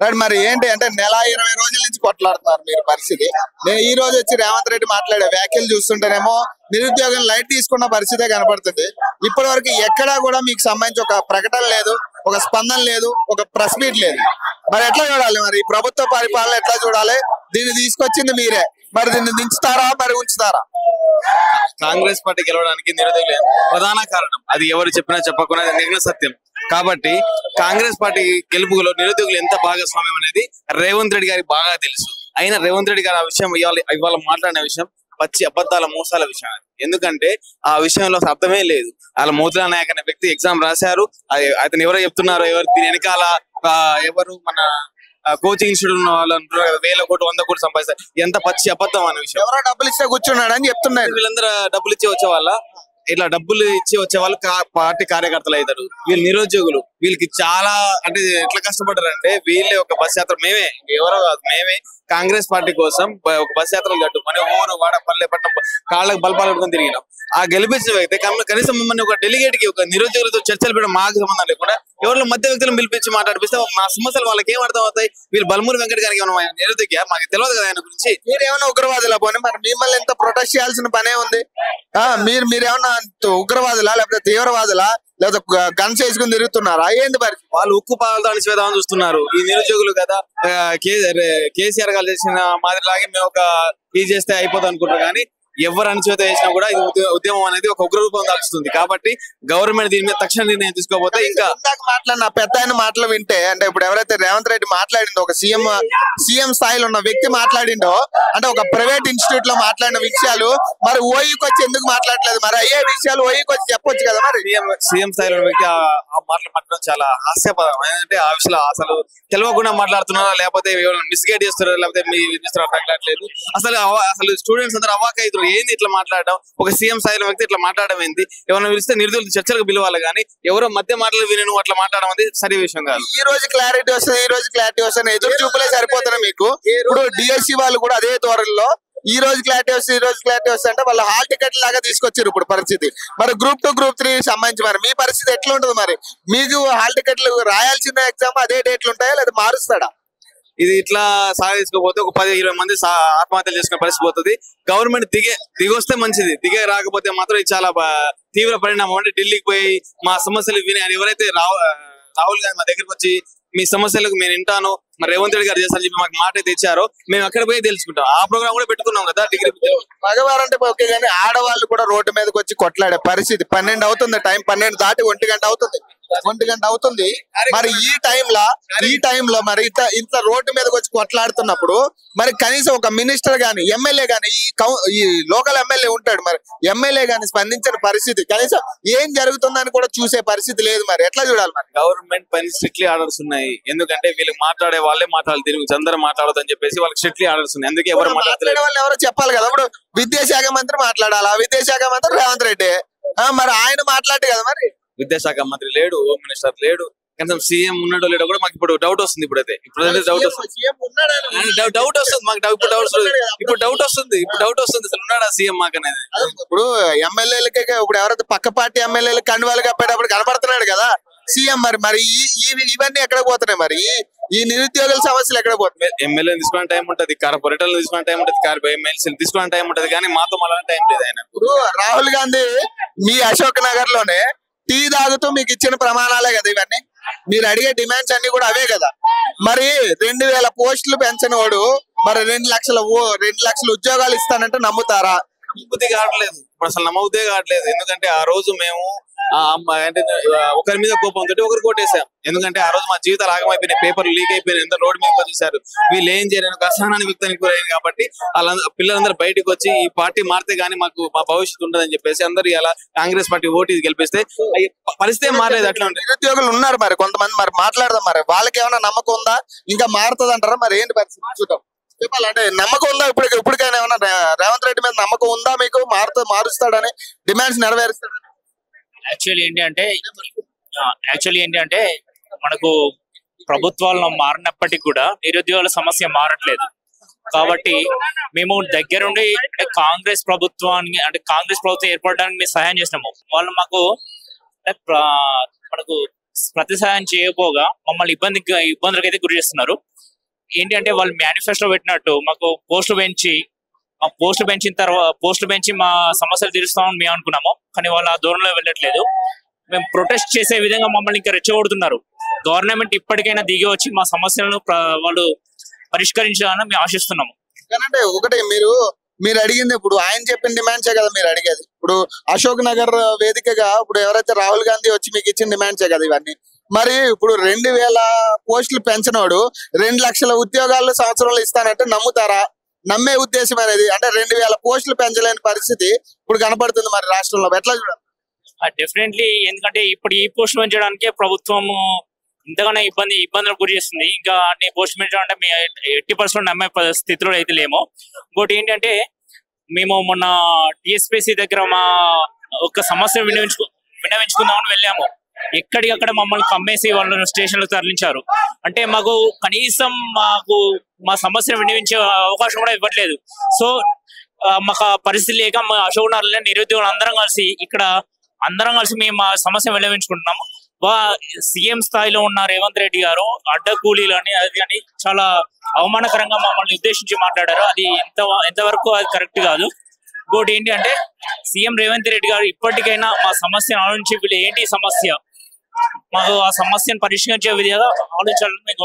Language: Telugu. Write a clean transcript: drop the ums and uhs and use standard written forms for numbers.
రైట్. మరి ఏంటి అంటే నెల 20 రోజుల నుంచి కొట్లాడుతున్నారు మీరు పరిస్థితి. నేను ఈ రోజు వచ్చి రేవంత్ రెడ్డి మాట్లాడే వ్యాఖ్యలు చూస్తుంటేనేమో నిరుద్యోగం లైట్ తీసుకున్న పరిస్థితే కనపడుతుంది. ఇప్పటి వరకు ఎక్కడా కూడా మీకు సంబంధించి ఒక ప్రకటన లేదు, ఒక స్పందన లేదు, ఒక ప్రెస్ మీట్ లేదు. మరి ఎట్లా చూడాలి? మరి ఈ ప్రభుత్వ పరిపాలన ఎట్లా చూడాలి? దీన్ని తీసుకొచ్చింది మీరే, మరి దీన్ని దించుతారా మరి ఉంచుతారా? కాంగ్రెస్ పార్టీ గెలవడానికి నిరుద్యోగులే ప్రధాన కారణం. అది ఎవరు చెప్పినా చెప్పకుండా నిర్ణ సత్యం. కాబట్టి కాంగ్రెస్ పార్టీ గెలుపులో నిరుద్యోగులు ఎంత భాగస్వామ్యం అనేది రేవంత్ రెడ్డి గారికి బాగా తెలుసు. అయినా రేవంత్ రెడ్డి గారు ఆ విషయం ఇవాళ మాట్లాడిన విషయం పచ్చి అబద్ధాల మోసాల విషయం. ఎందుకంటే ఆ విషయంలో అర్థమే లేదు. వాళ్ళ మోతిలాల్ నాయక్ అనే వ్యక్తి ఎగ్జామ్ రాశారు. అతను ఎవరో చెప్తున్నారో, ఎవరు దీని వెనకాల ఎవరు మన కోచింగ్ ఇన్స్టిట్యూట్ ఉన్న వాళ్ళు 1000 కోట్లు 100 కోట్లు సంపాదిస్తారు. ఎంత పచ్చి అబద్ధం అనే విషయం. ఎవరో డబ్బులు ఇస్తే కూర్చున్నాడు అని చెప్తున్నారు. వీళ్ళందరూ డబ్బులు ఇచ్చి వచ్చే వాళ్ళ ఇట్లా డబ్బులు ఇచ్చి వచ్చే వాళ్ళు పార్టీ కార్యకర్తలు అవుతారు. వీళ్ళు నిరుద్యోగులు. వీళ్ళకి చాలా అంటే ఎట్లా కష్టపడ్డారు అంటే వీళ్ళే ఒక బస్ యాత్ర మేమే, ఎవరో కాదు మేమే కాంగ్రెస్ పార్టీ కోసం ఒక బస్ యాత్రలు కట్టుకొని ఊరు వాడ పల్లె పట్టణం కాళ్ళకు బలపాలు పట్టుకొని తిరిగినాం. ఆ గెలిపించిన వ్యక్తి కనీసం మమ్మల్ని ఒక డెలిగేట్ కి ఒక నిరుద్యోగులతో చర్చలు పెట్టడం మాకు సంబంధం లేకుండా ఎవరిలో మధ్య వ్యక్తులను పిలిపించి మాట్లాడిపిస్తే మా సమస్యలు వాళ్ళకి ఏం అర్థం అవుతాయి? వీళ్ళు బల్మూరి వెంకట గారికి ఏమైనా నిరుద్యోగ మాకు తెలియదు కదా ఆయన గురించి. మీరు ఏమైనా ఉగ్రవాదులా? పోనీ మరి మిమ్మల్ని ఎంత ప్రొటెక్ట్ చేయాల్సిన పనే ఉంది? మీరేమన్నా ఉగ్రవాదులా, లేకపోతే తీవ్రవాదులా, లేకపోతే గన్స్ వేసుకుని తిరుగుతున్నారా? ఏంది మరి? వాళ్ళు ఉక్కు పాలతో అణిచివేదామని చూస్తున్నారు ఈ నిరుద్యోగులు కదా. కేసీఆర్ గారు చేసిన మాదిరిలాగే మేము ఒక ఇది చేస్తే అయిపోతాం అనుకుంటారు. కానీ ఎవరు అణచివేత చేసినా కూడా ఇది ఉద్యమం అనేది ఒక ఉగ్ర రూపం దాల్చుతుంది. కాబట్టి గవర్నమెంట్ దీని మీద తక్షణ నిర్ణయం తీసుకోకపోతే ఇంకా మాట్లాడిన పెద్ద ఆయన మాటలు వింటే, అంటే ఇప్పుడు ఎవరైతే రేవంత్ రెడ్డి మాట్లాడిండో, ఒక సీఎం స్థాయిలో ఉన్న వ్యక్తి మాట్లాడిండో, అంటే ఒక ప్రైవేట్ ఇన్స్టిట్యూట్ లో మాట్లాడిన విషయాలు మరి ఓయికి వచ్చి ఎందుకు మాట్లాడలేదు? మరి అయ్యే విషయాలు ఓయికి వచ్చి చెప్పొచ్చు కదా. మరి సీఎం స్థాయిలో ఉన్న వ్యక్తి ఆ మాటలు మాట్లాడడం చాలా హాస్యపదం. ఏంటంటే ఆ విషయంలో అసలు తెలియకుండా మాట్లాడుతున్నారా, లేకపోతే మిస్గైడ్ చేస్తున్నారా, లేకపోతే మీ తగ్గట్లేదు. అసలు స్టూడెంట్స్ అందరూ అవాక్ అవుతున్నారు. ఏంది ఇట్లా మాట్లాడడం? ఒక సీఎం స్థాయిలో వ్యక్తి ఇట్లా మాట్లాడడం ఏంది? ఎవరైనా పిలిస్తే నిరుద్యోగులు చర్చలకు పిలవాలి కానీ ఎవరో మధ్య మాటలు విని నువ్వు అట్లా మాట్లాడడం అనేది సరి విషయం కాదు. ఈ రోజు క్లారిటీ వస్తుంది, ఎదురు చూపులే సరిపోతున్నాయి మీకు. ఇప్పుడు డిఎస్సి వాళ్ళు కూడా అదే ధోరణిలో ఈ రోజు క్లారిటీ వస్తుంది అంటే వాళ్ళు హాల్ టికెట్ లాగా తీసుకొచ్చారు ఇప్పుడు పరిస్థితి. మరి గ్రూప్ 2 గ్రూప్ 3 సంబంధించి మరి మీ పరిస్థితి ఎట్లా ఉంటుంది? మరి మీకు హాల్ టికెట్లు రాయాల్సిన ఎగ్జామ్ అదే డేట్లు ఉంటాయా లేదా మారుస్తాడా? ఇది ఇట్లా సాగదీసుకోపోతే ఒక 10-20 మంది ఆత్మహత్యలు చేసుకునే పరిస్థితి పోతుంది. గవర్నమెంట్ దిగొస్తే మంచిది, దిగే రాకపోతే మాత్రం ఇది చాలా తీవ్ర పరిణామం. అంటే ఢిల్లీకి పోయి మా సమస్యలు విని ఎవరైతే రాహుల్ గాంధీ మా దగ్గరకు వచ్చి మీ సమస్యలకు నేను వింటాను, మరి రేవంత్ రెడ్డి గారు చేస్తారని చెప్పి మాకు మాట అయితే ఇచ్చారో మేము అక్కడ పోయి తెలుసుకుంటాం. ఆ ప్రోగ్రామ్ కూడా పెట్టుకున్నాం కదా. డిగ్రీ మగవారంటే ఓకే, కానీ ఆడవాళ్ళు కూడా రోడ్డు మీదకి వచ్చి కొట్లాడే పరిస్థితి. 12 అవుతుంది టైం, 12 దాటి 1 గంట అవుతుంది. మరి ఈ టైంలో మరి ఇంత రోడ్డు మీదకి వచ్చి కొట్లాడుతున్నప్పుడు మరి కనీసం ఒక మినిస్టర్ గాని ఎమ్మెల్యే గాని ఈ లోకల్ ఎమ్మెల్యే ఉంటాడు, మరి ఎమ్మెల్యే గాని స్పందించిన పరిస్థితి, కనీసం ఏం జరుగుతుందని కూడా చూసే పరిస్థితి లేదు. మరి ఎట్లా చూడాలి? మరి గవర్నమెంట్ పైన స్ట్రిక్ట్లీ ఆర్డర్స్ ఉన్నాయి. ఎందుకంటే వీళ్ళకి మాట్లాడే వాళ్ళే మాట్లాడాలి, తిరిగి అందరూ మాట్లాడదని చెప్పేసి వాళ్ళకి స్ట్రిక్ట్లీ ఆర్డర్స్ ఉన్నాయి. అందుకే ఎవరు మాట్లాడే వాళ్ళు ఎవరో చెప్పాలి కదా. ఇప్పుడు విద్యాశాఖ మంత్రి మాట్లాడాలా? విద్యాశాఖ మంత్రి రేవంత్ రెడ్డి, మరి ఆయన మాట్లాడే కదా. మరి విద్యాశాఖ మంత్రి లేడు, హోమ్ మినిస్టర్ లేడు, కనీసం సీఎం ఉన్నాడో లేడో కూడా మాకు ఇప్పుడు డౌట్ వస్తుంది. ఇప్పుడైతే డౌట్ వస్తుంది అసలు ఉన్నాడా సీఎం మాకు అనేది. ఇప్పుడు ఎమ్మెల్యేలకే, ఇప్పుడు ఎవరైతే పక్క పార్టీ ఎమ్మెల్యేలు కండువాలు కప్పేటప్పుడు కనబడుతున్నాడు కదా సీఎం. మరి ఇవన్నీ ఎక్కడ పోతున్నాయి? మరి ఈ నిరుద్యోగుల సమస్యలు ఎక్కడ పోతున్నాయి? ఎమ్మెల్యే తీసుకునే టైం ఉంటది, కార్పొరేటర్లు తీసుకునే టైం ఉంటది, ఎమ్మెల్సీలు తీసుకునే టైం ఉంటది, కానీ మాతో మళ్ళీ టైం లేదు. ఆయన ఇప్పుడు రాహుల్ గాంధీ మీ అశోక్ నగర్ లోనే టీ తాగుతూ మీకు ఇచ్చిన ప్రమాణాలే కదా ఇవన్నీ. మీరు అడిగే డిమాండ్స్ అన్ని కూడా అవే కదా. మరి 2000 పోస్టులు పెంచని వాడు మరి 2 లక్షల ఉద్యోగాలు ఇస్తానంటే నమ్ముతారా? నమ్మబుద్ధి కావట్లేదు. ఇప్పుడు అసలు నమ్మబుద్ధే కావట్లేదు. ఎందుకంటే ఆ రోజు మేము అంటే ఒకరి మీద కోపంతో ఒకరు కొట్టేసాం. ఎందుకంటే ఆ రోజు మా జీవితాలు ఆగమైపోయినాయి, పేపర్లు లీక్ అయిపోయినాయి, ఎంత రోడ్డు మీద వచ్చేసారు. వీళ్ళు ఏం చేయలేని అసహనాన్ని వ్యక్తానికి గురయ్యారు. కాబట్టి వాళ్ళ పిల్లలందరూ బయటకు వచ్చి ఈ పార్టీ మారితే గానీ మాకు మా భవిష్యత్తు ఉంటుందని చెప్పేసి అందరు ఇలా కాంగ్రెస్ పార్టీ ఓటు గెలిపిస్తే పరిస్థితి మారలేదు. అట్లా ఉంటుంది. నిరుద్యోగులు ఉన్నారు మరి కొంతమంది, మరి మాట్లాడదాం. మరి వాళ్ళకి ఏమైనా నమ్మకం ఉందా? ఇంకా మారుతుంది అంటారా? మరి ఏంటి పరిస్థితి చూద్దాం. చెప్పాలంటే నమ్మకం ఉందా? ఇప్పటికైనా ఏమన్నా రేవంత్ రెడ్డి మీద నమ్మకం ఉందా మీకు? మారుస్తాడని, డిమాండ్స్ నెరవేరుస్తాడని? యాక్చువల్లీ ఏంటి అంటే మనకు ప్రభుత్వాలు మారినప్పటికీ కూడా నిరుద్యోగుల సమస్య మారట్లేదు. కాబట్టి మేము దగ్గరుండి కాంగ్రెస్ ప్రభుత్వం ఏర్పడడానికి మేము సహాయం చేసినాము. వాళ్ళు మనకు ప్రతిసాయం చేయకపోగా మమ్మల్ని ఇబ్బందులకైతే గురి చేస్తున్నారు. ఏంటి అంటే వాళ్ళు మేనిఫెస్టో పెట్టినట్టు మాకు పోస్టులు పెంచి మా సమస్యలు తీరుస్తామని మేము అనుకున్నాము. కానీ వాళ్ళు ఆ దూరంలో వెళ్ళట్లేదు. మేము ప్రొటెస్ట్ చేసే విధంగా మమ్మల్ని ఇంకా రెచ్చగొడుతున్నారు. గవర్నమెంట్ ఇప్పటికైనా దిగి వచ్చి మా సమస్యలను వాళ్ళు పరిష్కరించాలని మేము ఆశిస్తున్నాము. అంటే ఒకటి మీరు అడిగింది, ఇప్పుడు ఆయన చెప్పిన డిమాండ్సే కదా మీరు అడిగేది. ఇప్పుడు అశోక్ నగర్ వేదికగా ఇప్పుడు ఎవరైతే రాహుల్ గాంధీ వచ్చి మీకు ఇచ్చిన డిమాండ్సే కదా ఇవన్నీ. మరి ఇప్పుడు 2000 పోస్టులు పెంచినోడు 2 లక్షల ఉద్యోగాలు సంవత్సరంలో ఇస్తానంటే నమ్ముతారా? నమ్మే ఉద్దేశం అనేది అంటే 2000 పోస్టులు పెంచలేని పరిస్థితి ఇప్పుడు కనపడుతుంది మరి రాష్ట్రంలో. ఎట్లా చూడాలి? డెఫినెట్లీ, ఎందుకంటే ఇప్పుడు ఈ పోస్ట్ పెంచడానికే ప్రభుత్వం ఇంతగానో ఇబ్బందులకు గురి చేస్తుంది. ఇంకా అన్ని పోస్ట్ పెంచడం అంటే మేము 80% నమ్మే స్థితిలో అయితే లేము. ఇంకోటి ఏంటంటే మేము మొన్న టీఎస్పీసీ దగ్గర మా ఒక సమస్య విన్నవించుకుందామని వెళ్ళాము. ఎక్కడికక్కడ మమ్మల్ని కమ్మేసి వాళ్ళు స్టేషన్లకు తరలించారు. అంటే కనీసం మా సమస్యను విన్నవించే అవకాశం కూడా ఇవ్వట్లేదు. సో మాకు పరిస్థితి లేక మా అశోక్ నగర్లో నిరుద్యోగులు అందరం కలిసి మేము మా సమస్య విన్నవించుకుంటున్నాము. సీఎం స్థాయిలో ఉన్న రేవంత్ రెడ్డి గారు అడ్డ కూలీలు అని అది అని చాలా అవమానకరంగా మమ్మల్ని ఉద్దేశించి మాట్లాడారు. అది ఎంతవరకు అది కరెక్ట్ కాదు. ఇంకోటి ఏంటి అంటే సీఎం రేవంత్ రెడ్డి గారు ఇప్పటికైనా మా సమస్యను ఆలోచించి వీళ్ళు ఏంటి సమస్య, మాకు ఆ సమస్యను పరిష్కరించే విధంగా ఆలోచించాలని